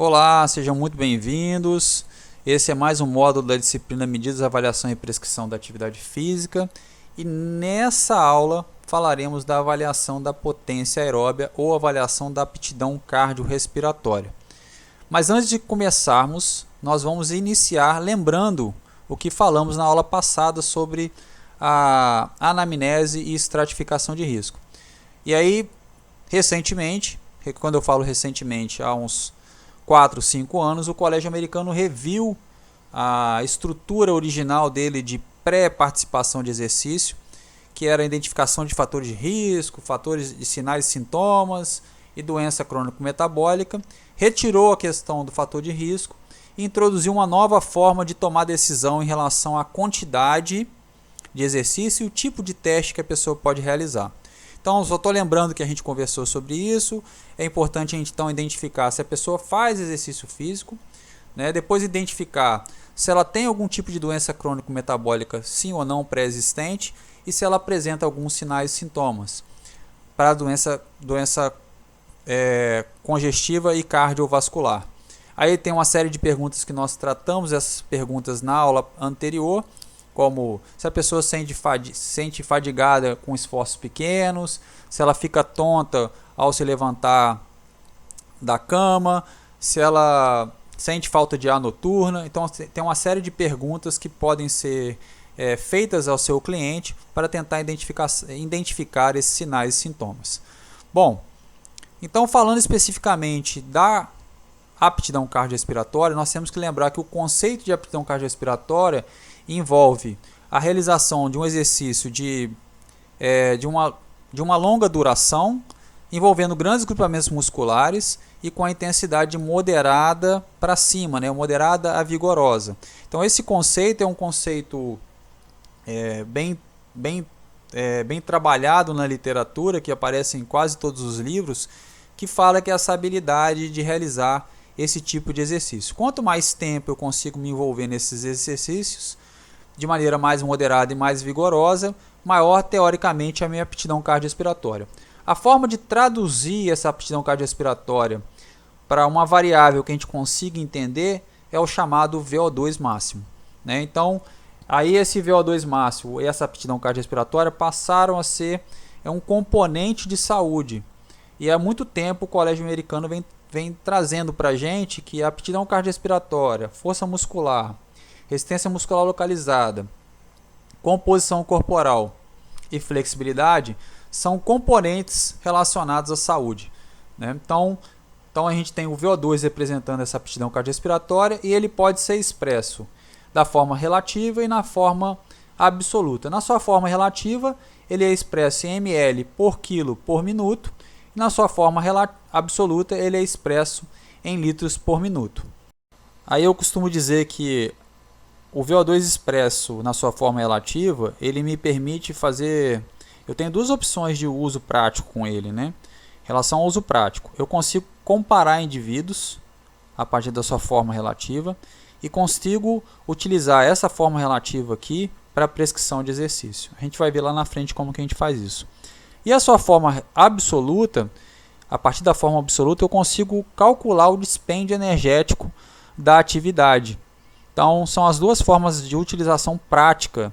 Olá, sejam muito bem-vindos. Esse é mais um módulo da disciplina Medidas, Avaliação e Prescrição da Atividade Física. E nessa aula falaremos da avaliação da potência aeróbia ou avaliação da aptidão cardiorrespiratória. Mas antes de começarmos, nós vamos iniciar lembrando o que falamos na aula passada sobre a anamnese e estratificação de risco. E aí, recentemente, quando eu falo recentemente, há uns 4, 5 anos, o Colégio Americano reviu a estrutura original dele de pré-participação de exercício, que era a identificação de fatores de risco, fatores de sinais e sintomas e doença crônico-metabólica, retirou a questão do fator de risco e introduziu uma nova forma de tomar decisão em relação à quantidade de exercício e o tipo de teste que a pessoa pode realizar. Então, só estou lembrando que a gente conversou sobre isso. É importante a gente então identificar se a pessoa faz exercício físico, né? Depois identificar se ela tem algum tipo de doença crônico-metabólica, sim ou não pré-existente, e se ela apresenta alguns sinais e sintomas para a doença congestiva e cardiovascular. Aí tem uma série de perguntas que nós tratamos, essas perguntas na aula anterior, como se a pessoa sente fadigada com esforços pequenos, se ela fica tonta ao se levantar da cama, se ela sente falta de ar noturna. Então tem uma série de perguntas que podem ser feitas ao seu cliente para tentar identificar esses sinais e sintomas. Bom, então falando especificamente da aptidão cardiorrespiratória, nós temos que lembrar que o conceito de aptidão cardiorrespiratória envolve a realização de um exercício de uma longa duração, envolvendo grandes grupamentos musculares e com a intensidade moderada para cima, né, moderada a vigorosa. Então esse conceito é um conceito bem trabalhado na literatura, que aparece em quase todos os livros, que fala que é essa habilidade de realizar esse tipo de exercício. Quanto mais tempo eu consigo me envolver nesses exercícios, de maneira mais moderada e mais vigorosa, maior teoricamente a minha aptidão cardiorrespiratória. A forma de traduzir essa aptidão cardiorrespiratória para uma variável que a gente consiga entender é o chamado VO2 máximo, né? Então, aí esse VO2 máximo e essa aptidão cardiorrespiratória passaram a ser um componente de saúde. E há muito tempo o Colégio Americano vem trazendo para a gente que a aptidão cardiorrespiratória, força muscular, resistência muscular localizada, composição corporal e flexibilidade são componentes relacionados à saúde, né? Então a gente tem o VO2 representando essa aptidão cardiorrespiratória e ele pode ser expresso da forma relativa e na forma absoluta. Na sua forma relativa, ele é expresso em ml por quilo por minuto e na sua forma absoluta, ele é expresso em litros por minuto. Aí eu costumo dizer que o VO2 expresso na sua forma relativa, ele me permite fazer... Eu tenho duas opções de uso prático com ele, né? Em relação ao uso prático, eu consigo comparar indivíduos a partir da sua forma relativa e consigo utilizar essa forma relativa aqui para prescrição de exercício. A gente vai ver lá na frente como que a gente faz isso. E a sua forma absoluta, a partir da forma absoluta, eu consigo calcular o dispêndio energético da atividade. Então, são as duas formas de utilização prática,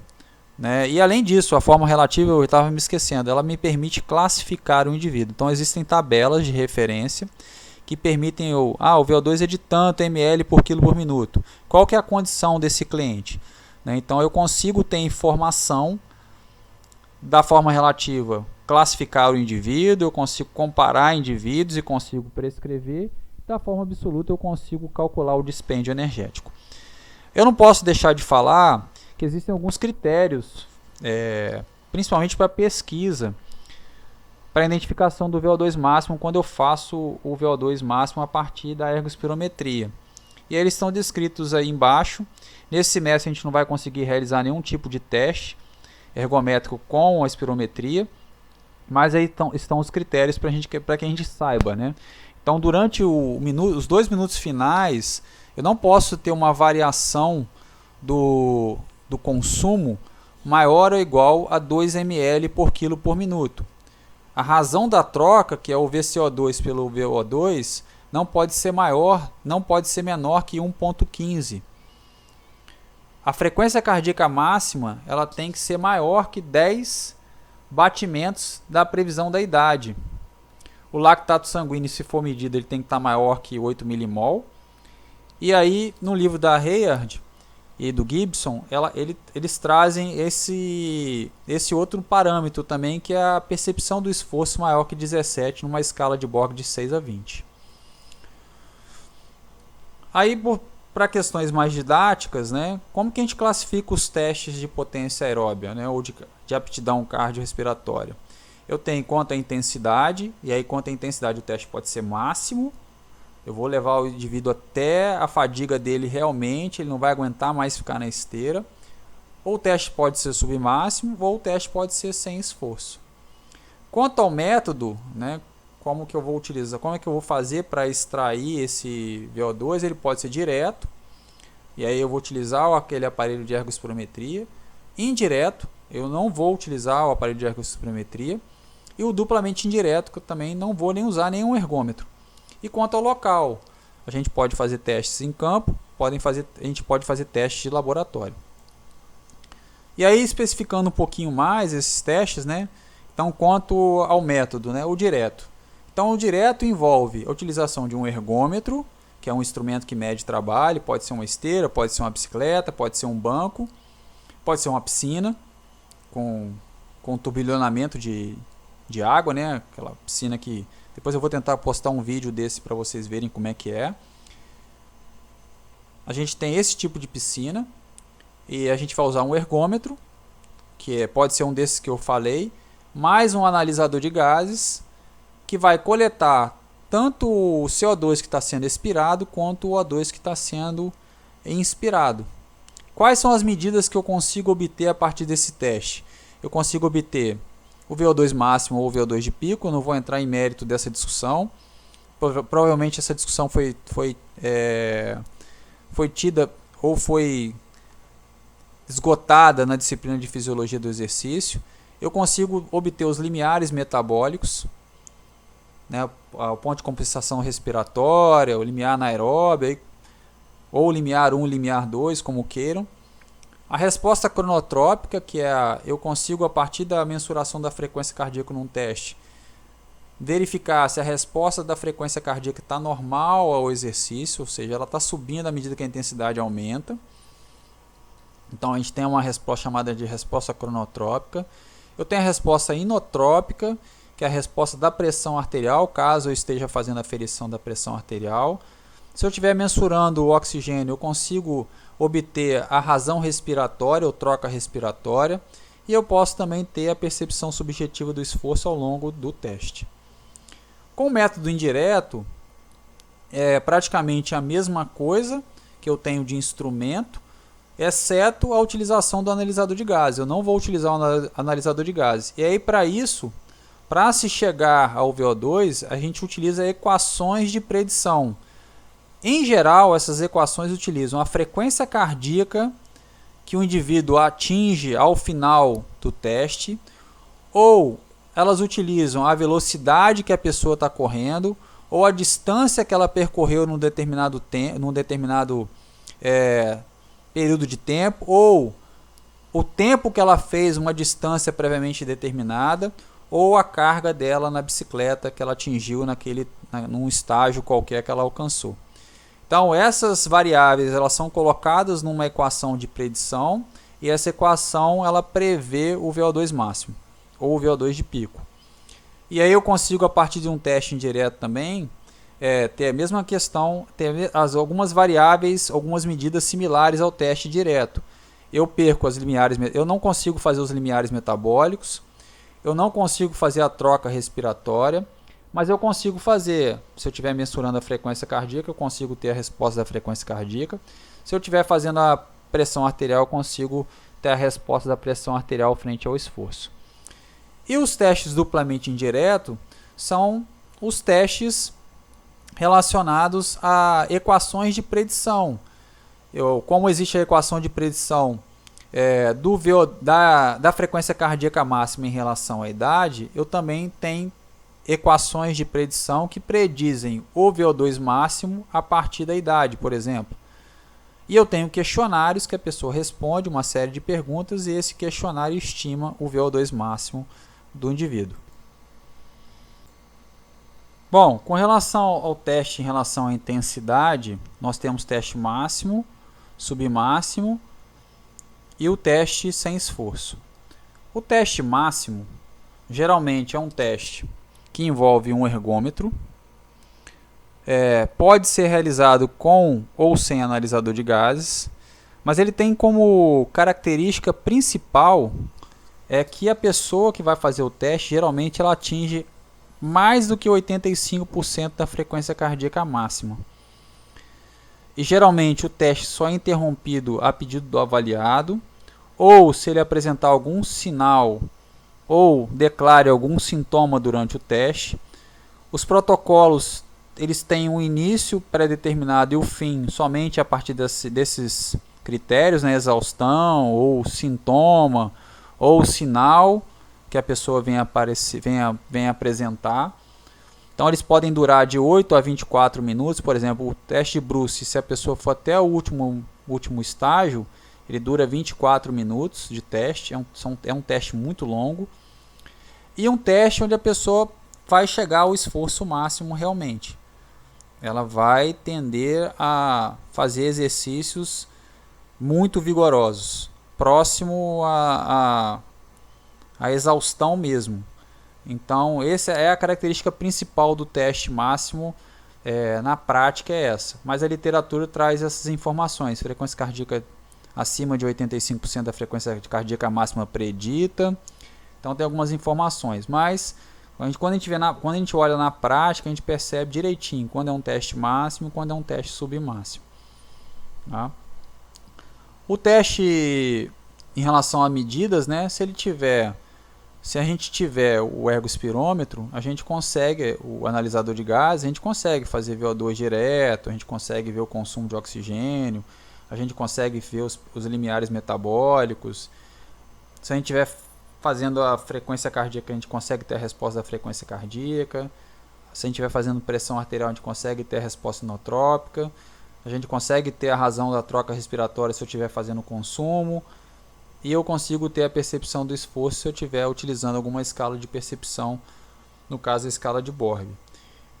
né? E além disso, a forma relativa, eu estava me esquecendo, ela me permite classificar o indivíduo. Então, existem tabelas de referência que permitem o VO2 é de tanto ml por quilo por minuto. Qual que é a condição desse cliente, né? Então, eu consigo ter informação da forma relativa, classificar o indivíduo, eu consigo comparar indivíduos e consigo prescrever. Da forma absoluta, eu consigo calcular o dispêndio energético. Eu não posso deixar de falar que existem alguns critérios, principalmente para pesquisa, para a identificação do VO2 máximo quando eu faço o VO2 máximo a partir da ergospirometria. E eles estão descritos aí embaixo. Nesse semestre a gente não vai conseguir realizar nenhum tipo de teste ergométrico com a espirometria, mas aí estão os critérios para que a gente saiba, né? Então, durante os 2 minutos finais, eu não posso ter uma variação do consumo maior ou igual a 2 ml por quilo por minuto. A razão da troca, que é o VCO2 pelo VO2, não pode ser maior, não pode ser menor que 1,15. A frequência cardíaca máxima ela tem que ser maior que 10 batimentos da previsão da idade. O lactato sanguíneo, se for medido, ele tem que estar maior que 8 milimol. E aí, no livro da Hayard e do Gibson, eles trazem esse outro parâmetro também, que é a percepção do esforço maior que 17 numa escala de Borg de 6 a 20. Aí, para questões mais didáticas, né, como que a gente classifica os testes de potência aeróbia, né, ou de aptidão cardiorrespiratória? Eu tenho quanto a intensidade, e aí quanto a intensidade o teste pode ser máximo. Eu vou levar o indivíduo até a fadiga dele realmente, ele não vai aguentar mais ficar na esteira. Ou o teste pode ser submáximo, ou o teste pode ser sem esforço. Quanto ao método, né, como que eu vou utilizar, como é que eu vou fazer para extrair esse VO2? Ele pode ser direto, e aí eu vou utilizar aquele aparelho de ergospirometria. Indireto, eu não vou utilizar o aparelho de ergospirometria. E o duplamente indireto, que eu também não vou nem usar nenhum ergômetro. E quanto ao local, a gente pode fazer testes em campo, a gente pode fazer testes de laboratório. E aí, especificando um pouquinho mais esses testes, né? Então, quanto ao método, né? O direto. Então, o direto envolve a utilização de um ergômetro, que é um instrumento que mede trabalho, pode ser uma esteira, pode ser uma bicicleta, pode ser um banco, pode ser uma piscina com turbilhonamento de água, né? Aquela piscina que depois eu vou tentar postar um vídeo desse para vocês verem como é que é. A gente tem esse tipo de piscina e a gente vai usar um ergômetro, que pode ser um desses que eu falei, mais um analisador de gases que vai coletar tanto o CO2 que está sendo expirado quanto o O2 que está sendo inspirado. Quais são as medidas que eu consigo obter a partir desse teste? Eu consigo obter o VO2 máximo ou o VO2 de pico. Eu não vou entrar em mérito dessa discussão. Provavelmente essa discussão foi tida ou foi esgotada na disciplina de fisiologia do exercício. Eu consigo obter os limiares metabólicos, né, o ponto de compensação respiratória, o limiar anaeróbio, ou limiar 1, limiar 2, como queiram. A resposta cronotrópica, que é eu consigo, a partir da mensuração da frequência cardíaca num teste, verificar se a resposta da frequência cardíaca está normal ao exercício, ou seja, ela está subindo à medida que a intensidade aumenta. Então a gente tem uma resposta chamada de resposta cronotrópica. Eu tenho a resposta inotrópica, que é a resposta da pressão arterial, caso eu esteja fazendo a aferição da pressão arterial. Se eu estiver mensurando o oxigênio, eu consigo obter a razão respiratória ou troca respiratória, e eu posso também ter a percepção subjetiva do esforço ao longo do teste. Com o método indireto, é praticamente a mesma coisa que eu tenho de instrumento, exceto a utilização do analisador de gases. Eu não vou utilizar o analisador de gases. E aí, para isso, para se chegar ao VO2, a gente utiliza equações de predição. Em geral, essas equações utilizam a frequência cardíaca que o indivíduo atinge ao final do teste, ou elas utilizam a velocidade que a pessoa está correndo, ou a distância que ela percorreu num determinado período de tempo, ou o tempo que ela fez uma distância previamente determinada, ou a carga dela na bicicleta que ela atingiu num estágio qualquer que ela alcançou. Então essas variáveis elas são colocadas numa equação de predição, e essa equação ela prevê o VO2 máximo ou o VO2 de pico. E aí eu consigo, a partir de um teste indireto também, ter a mesma questão, ter algumas variáveis, algumas medidas similares ao teste direto. Eu perco as limiares, eu não consigo fazer os limiares metabólicos, eu não consigo fazer a troca respiratória, mas eu consigo fazer, se eu estiver mensurando a frequência cardíaca, eu consigo ter a resposta da frequência cardíaca. Se eu estiver fazendo a pressão arterial, eu consigo ter a resposta da pressão arterial frente ao esforço. E os testes duplamente indireto são os testes relacionados a equações de predição. Como existe a equação de predição da frequência cardíaca máxima em relação à idade, eu também tenho equações de predição que predizem o VO2 máximo a partir da idade, por exemplo. E eu tenho questionários que a pessoa responde uma série de perguntas e esse questionário estima o VO2 máximo do indivíduo. Bom, com relação ao teste em relação à intensidade, nós temos teste máximo, submáximo e o teste sem esforço. O teste máximo geralmente é um teste que envolve um ergômetro, pode ser realizado com ou sem analisador de gases, mas ele tem como característica principal que a pessoa que vai fazer o teste, geralmente ela atinge mais do que 85% da frequência cardíaca máxima. E geralmente o teste só é interrompido a pedido do avaliado, ou se ele apresentar algum sinal ou declare algum sintoma durante o teste. Os protocolos eles têm um início pré-determinado e o fim somente a partir desses critérios, né? Exaustão, ou sintoma, ou sinal que a pessoa venha apresentar. Então eles podem durar de 8 a 24 minutos. Por exemplo, o teste de Bruce, se a pessoa for até o último estágio, ele dura 24 minutos de teste. É um teste muito longo. E um teste onde a pessoa vai chegar ao esforço máximo realmente. Ela vai tender a fazer exercícios muito vigorosos, próximo à exaustão mesmo. Então, essa é a característica principal do teste máximo, na prática é essa. Mas a literatura traz essas informações. Frequência cardíaca acima de 85% da frequência cardíaca máxima predita. Então tem algumas informações, mas quando a gente olha na prática, a gente percebe direitinho quando é um teste máximo e quando é um teste submáximo. Tá? O teste em relação a medidas, né, se a gente tiver o ergospirômetro, a gente consegue, o analisador de gases, a gente consegue fazer VO2 direto, a gente consegue ver o consumo de oxigênio, a gente consegue ver os limiares metabólicos. Se a gente tiver fazendo a frequência cardíaca, a gente consegue ter a resposta da frequência cardíaca. Se a gente estiver fazendo pressão arterial, a gente consegue ter a resposta inotrópica. A gente consegue ter a razão da troca respiratória se eu estiver fazendo consumo. E eu consigo ter a percepção do esforço se eu estiver utilizando alguma escala de percepção, no caso a escala de Borg.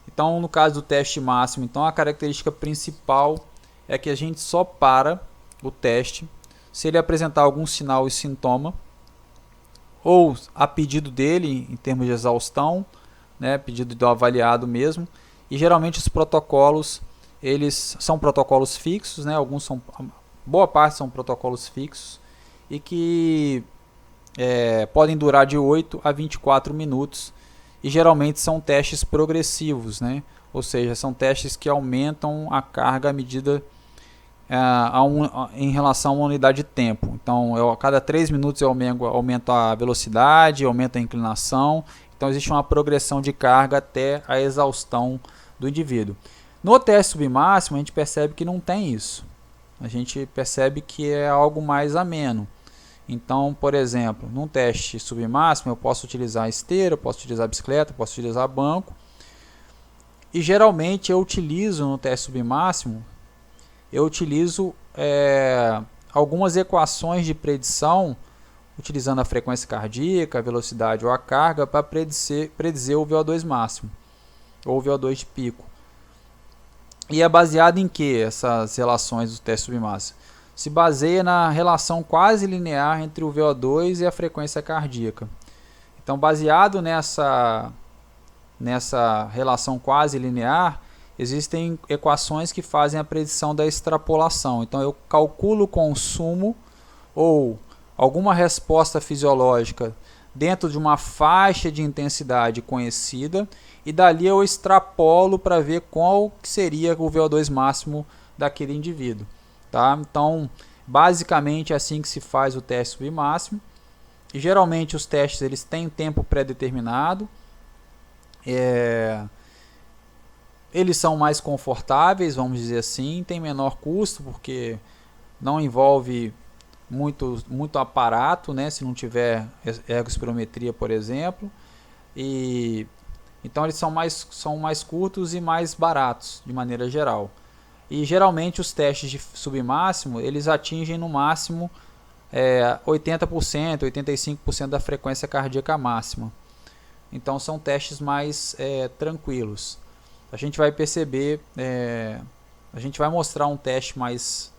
Então, no caso do teste máximo, então, a característica principal é que a gente só para o teste se ele apresentar algum sinal e sintoma, ou a pedido dele, em termos de exaustão, né, pedido do avaliado mesmo. E geralmente os protocolos, eles são protocolos fixos, né, boa parte são protocolos fixos, e que podem durar de 8 a 24 minutos, e geralmente são testes progressivos, né, ou seja, são testes que aumentam a carga à medida em relação a uma unidade de tempo. Então, a cada 3 minutos eu aumento a velocidade, aumento a inclinação. Então, existe uma progressão de carga até a exaustão do indivíduo. No teste submáximo, a gente percebe que não tem isso. A gente percebe que é algo mais ameno. Então, por exemplo, num teste submáximo, eu posso utilizar esteira, eu posso utilizar bicicleta, eu posso utilizar banco. E geralmente eu utilizo no teste submáximo, algumas equações de predição, utilizando a frequência cardíaca, a velocidade ou a carga, para predizer o VO2 máximo, ou o VO2 de pico. E é baseado em que essas relações do teste submáximo? Se baseia na relação quase linear entre o VO2 e a frequência cardíaca. Então, baseado nessa relação quase linear, existem equações que fazem a predição da extrapolação. Então eu calculo o consumo ou alguma resposta fisiológica dentro de uma faixa de intensidade conhecida e dali eu extrapolo para ver qual que seria o VO2 máximo daquele indivíduo. Tá? Então, basicamente é assim que se faz o teste submáximo. E geralmente os testes eles têm tempo pré-determinado. Eles são mais confortáveis, vamos dizer assim, tem menor custo porque não envolve muito aparato, né, se não tiver ergospirometria, por exemplo, e Então eles são mais curtos e mais baratos de maneira geral. E geralmente os testes de submáximo eles atingem no máximo 80%, 85% da frequência cardíaca máxima. Então são testes mais tranquilos. A gente vai perceber, a gente vai mostrar um teste mais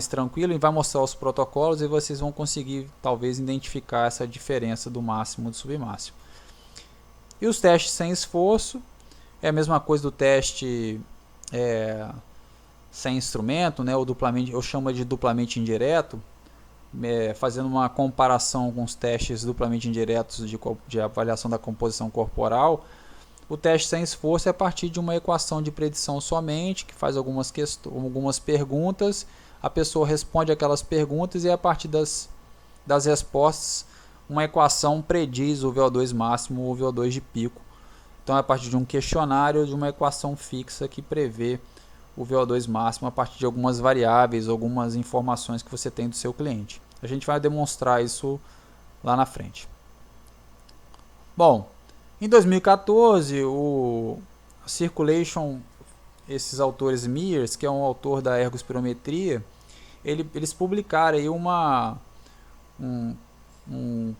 tranquilo e vai mostrar os protocolos e vocês vão conseguir talvez identificar essa diferença do máximo e do submáximo. E os testes sem esforço é a mesma coisa do teste sem instrumento, né, ou duplamente, eu chamo de duplamente indireto, fazendo uma comparação com os testes duplamente indiretos de avaliação da composição corporal. O teste sem esforço é a partir de uma equação de predição somente, que faz algumas perguntas, a pessoa responde aquelas perguntas e a partir das respostas uma equação prediz o VO2 máximo ou o VO2 de pico. Então é a partir de um questionário, de uma equação fixa que prevê o VO2 máximo a partir de algumas variáveis, algumas informações que você tem do seu cliente. A gente vai demonstrar isso lá na frente. Bom, em 2014, o Circulation, esses autores Mears, que é um autor da ergospirometria, eles publicaram aí um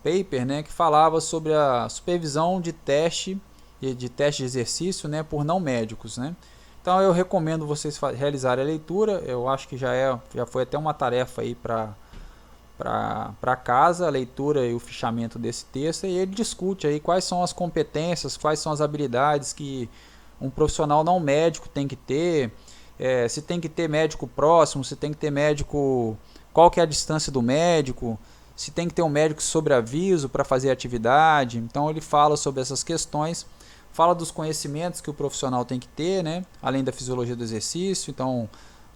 paper, né, que falava sobre a supervisão de teste de exercício, né, por não médicos, né. Então eu recomendo vocês realizarem a leitura. Eu acho que já foi até uma tarefa aí para casa, a leitura e o fichamento desse texto, e ele discute aí quais são as competências, quais são as habilidades que um profissional não médico tem que ter, se tem que ter médico próximo, se tem que ter médico, qual que é a distância do médico, se tem que ter um médico sobre aviso para fazer atividade. Então ele fala sobre essas questões, fala dos conhecimentos que o profissional tem que ter, né? Além da fisiologia do exercício, então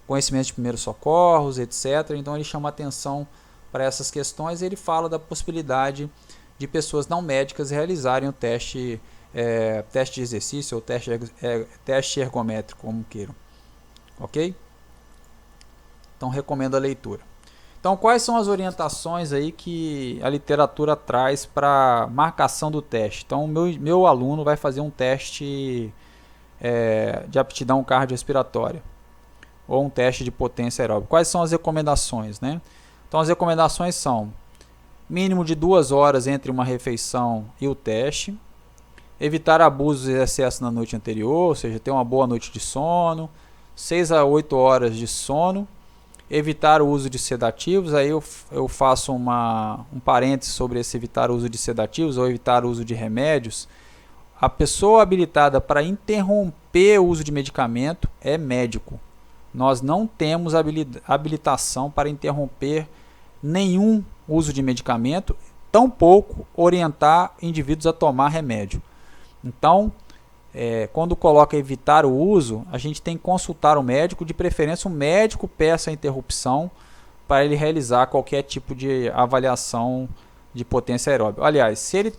conhecimentos de primeiros socorros, etc. Então ele chama atenção para essas questões e ele fala da possibilidade de pessoas não médicas realizarem o teste de exercício ou teste ergométrico, como queiram. Ok? Então recomendo a leitura. Então quais são as orientações aí que a literatura traz para marcação do teste? Então meu aluno vai fazer um teste de aptidão cardiorrespiratória ou um teste de potência aeróbica. Quais são as recomendações, né? Então as recomendações são mínimo de 2 horas entre uma refeição e o teste, evitar abusos e excessos na noite anterior, ou seja, ter uma boa noite de sono, 6 a 8 horas de sono, evitar o uso de sedativos. Aí eu faço um parênteses sobre esse evitar o uso de sedativos ou evitar o uso de remédios. A pessoa habilitada para interromper o uso de medicamento é médico. Nós não temos habilitação para interromper nenhum uso de medicamento, tampouco orientar indivíduos a tomar remédio. Então, quando coloca evitar o uso, a gente tem que consultar o médico, de preferência o médico peça a interrupção para ele realizar qualquer tipo de avaliação de potência aeróbica. Aliás, se ele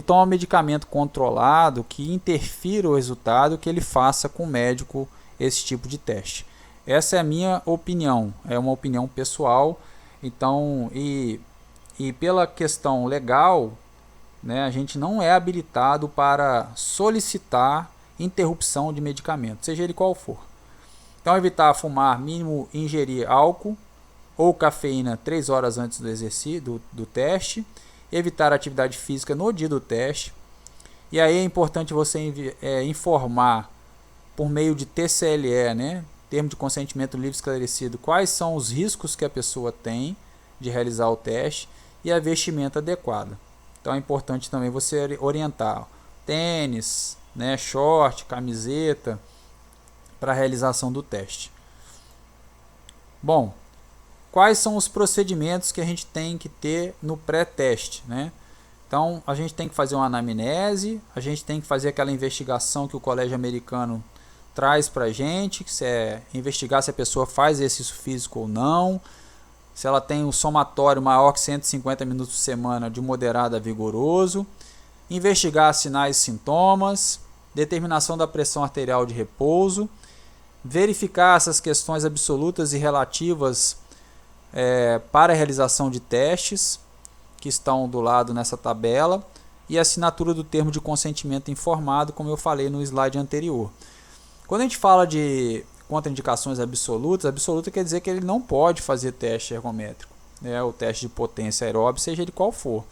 toma um medicamento controlado que interfira o resultado, que ele faça com o médico esse tipo de teste. Essa é a minha opinião, é uma opinião pessoal. Então, e pela questão legal, né, a gente não é habilitado para solicitar interrupção de medicamento, seja ele qual for. Então, evitar fumar, mínimo ingerir álcool ou cafeína 3 horas antes do exercício do teste, evitar atividade física no dia do teste. E aí é importante você informar por meio de TCLE, né, termo de consentimento livre esclarecido, quais são os riscos que a pessoa tem de realizar o teste e a vestimenta adequada. Então é importante também você orientar tênis, né, short, camiseta para a realização do teste. Bom, quais são os procedimentos que a gente tem que ter no pré-teste, né? Então a gente tem que fazer uma anamnese, a gente tem que fazer aquela investigação que o colégio americano traz para a gente, que é investigar se a pessoa faz exercício físico ou não, se ela tem um somatório maior que 150 minutos por semana de moderado a vigoroso, investigar sinais e sintomas, determinação da pressão arterial de repouso, verificar essas questões absolutas e relativas para a realização de testes, que estão do lado nessa tabela, e a assinatura do termo de consentimento informado, como eu falei no slide anterior. Quando a gente fala de contraindicações absolutas, absoluta quer dizer que ele não pode fazer teste ergométrico, né, o teste de potência aeróbica, seja ele qual for.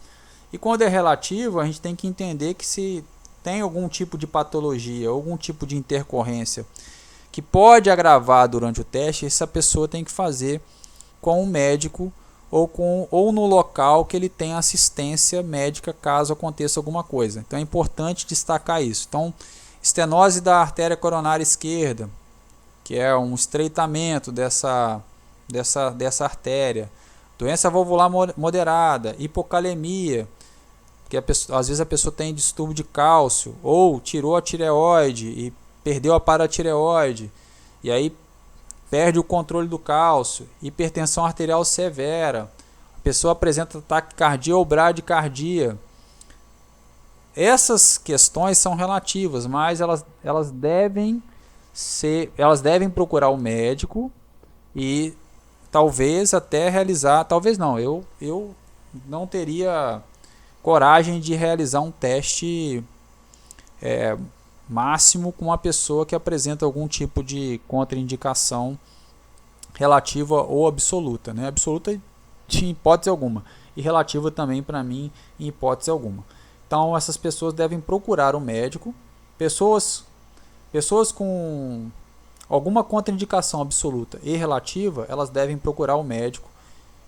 E quando é relativo, a gente tem que entender que se tem algum tipo de patologia, algum tipo de intercorrência que pode agravar durante o teste, essa pessoa tem que fazer com um médico ou no local que ele tem assistência médica caso aconteça alguma coisa. Então é importante destacar isso. Então, estenose da artéria coronária esquerda, que é um estreitamento dessa artéria, doença valvular moderada, hipocalemia, que às vezes a pessoa tem distúrbio de cálcio, ou tirou a tireoide e perdeu a paratireoide, e aí perde o controle do cálcio, hipertensão arterial severa, a pessoa apresenta taquicardia ou bradicardia. Essas questões são relativas, mas elas devem procurar o médico e talvez até realizar, talvez não, eu não teria coragem de realizar um teste máximo com uma pessoa que apresenta algum tipo de contraindicação relativa ou absoluta, né? Absoluta em hipótese alguma e relativa também para mim em hipótese alguma. Então essas pessoas devem procurar um médico. Pessoas com alguma contraindicação absoluta e relativa, elas devem procurar o médico.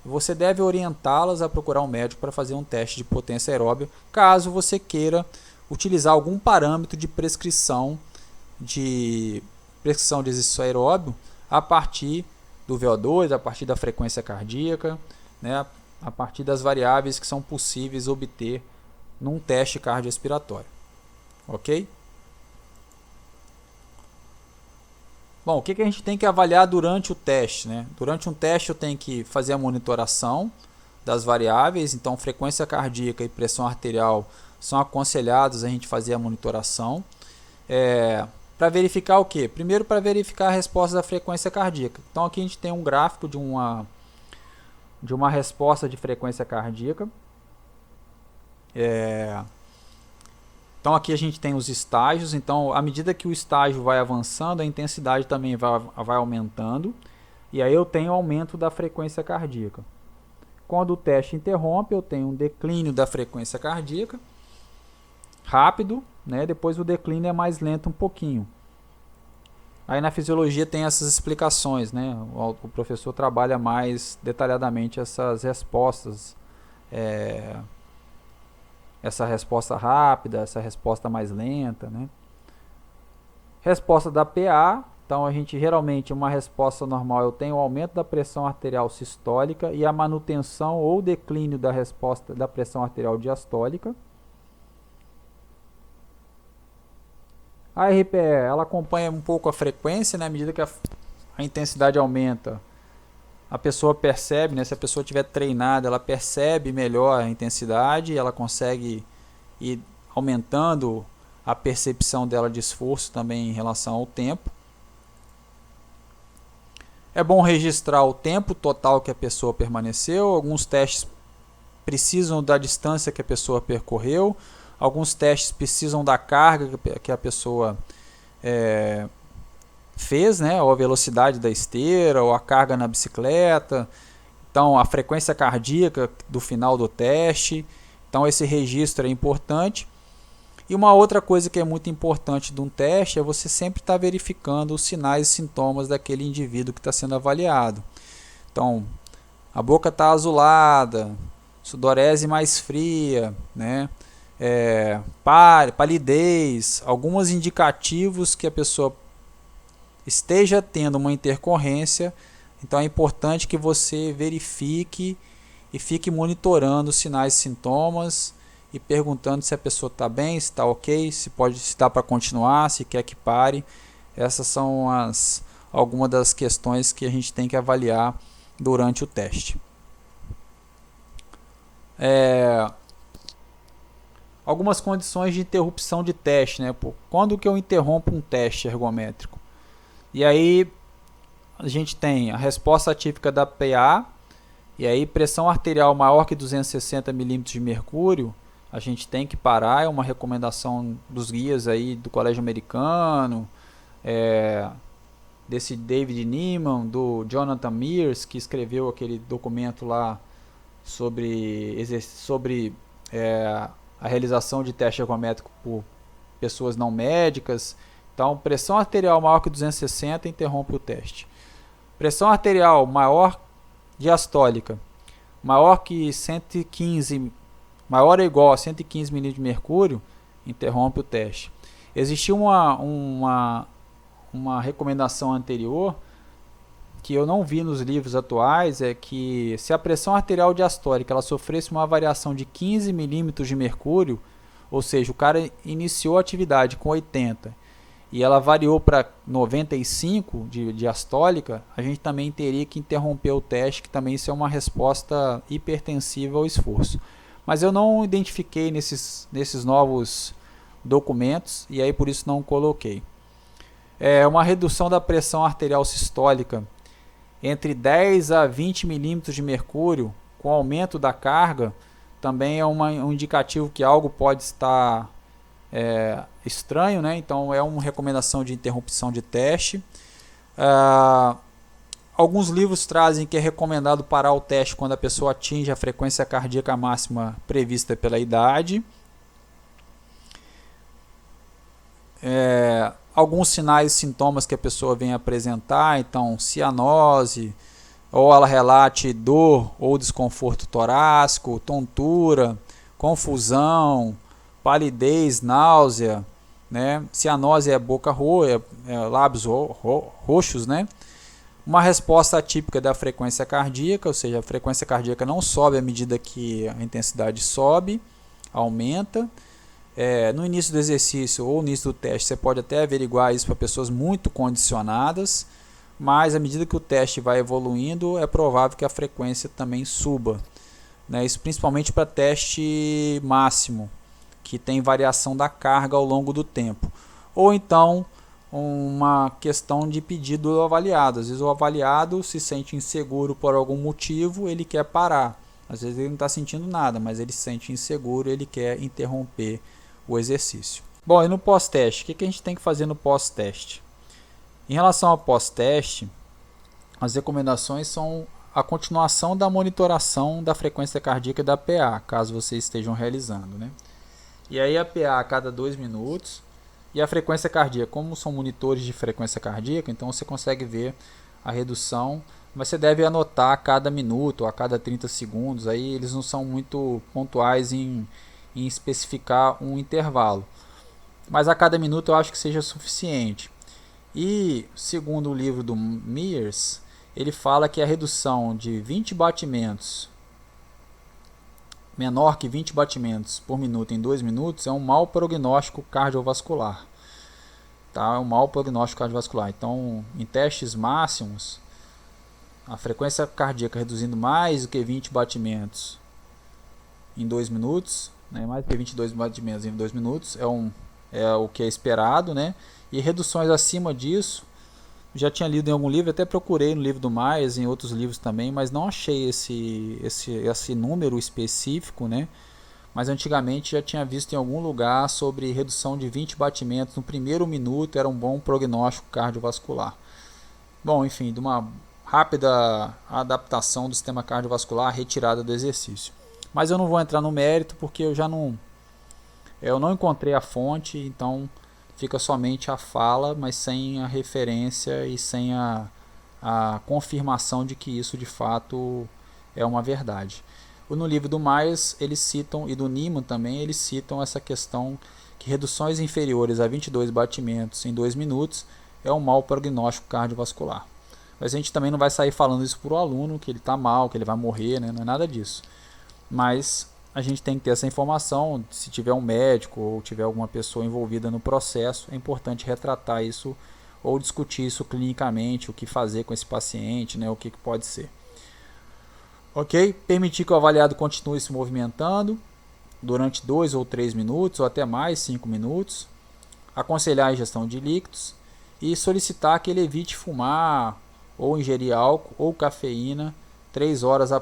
Você deve orientá-las a procurar um médico para fazer um teste de potência aeróbica, caso você queira utilizar algum parâmetro de prescrição de exercício aeróbio a partir do VO2, a partir da frequência cardíaca, né, a partir das variáveis que são possíveis obter num teste cardiorrespiratório. Ok? Bom, o que a gente tem que avaliar durante o teste, né? Durante um teste eu tenho que fazer a monitoração das variáveis, então frequência cardíaca e pressão arterial são aconselhados a gente fazer a monitoração. Para verificar o quê? Primeiro, para verificar a resposta da frequência cardíaca. Então aqui a gente tem um gráfico de uma resposta de frequência cardíaca. Então aqui a gente tem os estágios, então à medida que o estágio vai avançando, a intensidade também vai aumentando, e aí eu tenho aumento da frequência cardíaca. Quando o teste interrompe, eu tenho um declínio da frequência cardíaca, rápido, né? Depois o declínio é mais lento um pouquinho. Aí na fisiologia tem essas explicações, né? O professor trabalha mais detalhadamente essas respostas, essa resposta rápida, essa resposta mais lenta, né? Resposta da PA, então a gente geralmente uma resposta normal eu tenho o aumento da pressão arterial sistólica e a manutenção ou declínio da resposta da pressão arterial diastólica. A RPE, ela acompanha um pouco a frequência, né? À medida que a intensidade aumenta, a pessoa percebe, né? Se a pessoa estiver treinada, ela percebe melhor a intensidade, ela consegue ir aumentando a percepção dela de esforço também em relação ao tempo. É bom registrar o tempo total que a pessoa permaneceu. Alguns testes precisam da distância que a pessoa percorreu. Alguns testes precisam da carga que a pessoa fez, né? Ou a velocidade da esteira, ou a carga na bicicleta. Então, a frequência cardíaca do final do teste. Então, esse registro é importante. E uma outra coisa que é muito importante de um teste é você sempre estar verificando os sinais e sintomas daquele indivíduo que está sendo avaliado. Então, a boca está azulada, sudorese mais fria, né? Palidez, alguns indicativos que a pessoa esteja tendo uma intercorrência. Então é importante que você verifique e fique monitorando os sinais e sintomas e perguntando se a pessoa está bem, se está ok, se dá para continuar, se quer que pare. Essas são algumas das questões que a gente tem que avaliar durante o teste. Algumas condições de interrupção de teste, né? Quando que eu interrompo um teste ergométrico? E aí a gente tem a resposta atípica da PA, e aí pressão arterial maior que 260 milímetros de mercúrio, a gente tem que parar. É uma recomendação dos guias aí do Colégio Americano, desse David Nieman, do Jonathan Mears, que escreveu aquele documento lá sobre a realização de teste ergométrico por pessoas não médicas. Então, pressão arterial maior que 260 interrompe o teste. Pressão arterial maior diastólica maior que 115, maior ou igual a 115 milímetros de mercúrio, interrompe o teste. Existiu uma recomendação anterior que eu não vi nos livros atuais, é que se a pressão arterial diastólica ela sofresse uma variação de 15 milímetros de mercúrio, ou seja, o cara iniciou a atividade com 80 e ela variou para 95 de diastólica, a gente também teria que interromper o teste, que também isso é uma resposta hipertensiva ao esforço. Mas eu não identifiquei nesses novos documentos e aí por isso não coloquei. Uma redução da pressão arterial sistólica entre 10 a 20 milímetros de mercúrio com aumento da carga também é um indicativo que algo pode estar estranho, né? Então é uma recomendação de interrupção de teste. Alguns livros trazem que é recomendado parar o teste quando a pessoa atinge a frequência cardíaca máxima prevista pela idade. Alguns sinais e sintomas que a pessoa vem apresentar, então cianose, ou ela relate dor ou desconforto torácico, tontura, confusão, palidez, náusea, né? Cianose é boca roxa, lábios roxos, né? Uma resposta atípica da frequência cardíaca, ou seja, a frequência cardíaca não sobe à medida que a intensidade sobe, aumenta. No início do exercício ou no início do teste, você pode até averiguar isso para pessoas muito condicionadas, mas à medida que o teste vai evoluindo, é provável que a frequência também suba, né? Isso principalmente para teste máximo, que tem variação da carga ao longo do tempo. Ou então, uma questão de pedido do avaliado. Às vezes o avaliado se sente inseguro por algum motivo, ele quer parar. Às vezes ele não está sentindo nada, mas ele se sente inseguro, ele quer interromper o exercício. Bom, e no pós-teste? O que a gente tem que fazer no pós-teste? Em relação ao pós-teste, as recomendações são a continuação da monitoração da frequência cardíaca e da PA, caso vocês estejam realizando, né? E aí a PA a cada 2 minutos e a frequência cardíaca, como são monitores de frequência cardíaca, então você consegue ver a redução, mas você deve anotar a cada minuto ou a cada 30 segundos, aí eles não são muito pontuais em especificar um intervalo, mas a cada minuto eu acho que seja suficiente. E segundo o livro do Mears, ele fala que a redução de 20 batimentos, menor que 20 batimentos por minuto em 2 minutos, é um mau prognóstico cardiovascular. Tá? É um mau prognóstico cardiovascular. Então, em testes máximos, a frequência cardíaca reduzindo mais do que 20 batimentos em 2 minutos, né? Mais do que 22 batimentos em 2 minutos, é o que é esperado, né? E reduções acima disso, já tinha lido em algum livro, até procurei no livro do Myers, em outros livros também, mas não achei esse número específico, né? Mas antigamente já tinha visto em algum lugar sobre redução de 20 batimentos no primeiro minuto, era um bom prognóstico cardiovascular. Bom, enfim, de uma rápida adaptação do sistema cardiovascular, retirada do exercício. Mas eu não vou entrar no mérito porque eu não encontrei a fonte, então fica somente a fala, mas sem a referência e sem a confirmação de que isso de fato é uma verdade. No livro do Myers eles citam, e do Nieman também, eles citam essa questão que reduções inferiores a 22 batimentos em 2 minutos é um mau prognóstico cardiovascular. Mas a gente também não vai sair falando isso para o aluno, que ele está mal, que ele vai morrer, né? Não é nada disso. Mas a gente tem que ter essa informação, se tiver um médico ou tiver alguma pessoa envolvida no processo, é importante retratar isso ou discutir isso clinicamente, o que fazer com esse paciente, né, o que pode ser. Ok? Permitir que o avaliado continue se movimentando durante 2 ou 3 minutos, ou até mais, 5 minutos. Aconselhar a ingestão de líquidos e solicitar que ele evite fumar ou ingerir álcool ou cafeína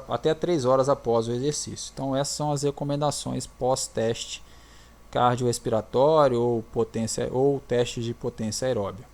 até 3 horas após o exercício. Então essas são as recomendações pós-teste cardiorrespiratório ou teste de potência aeróbia.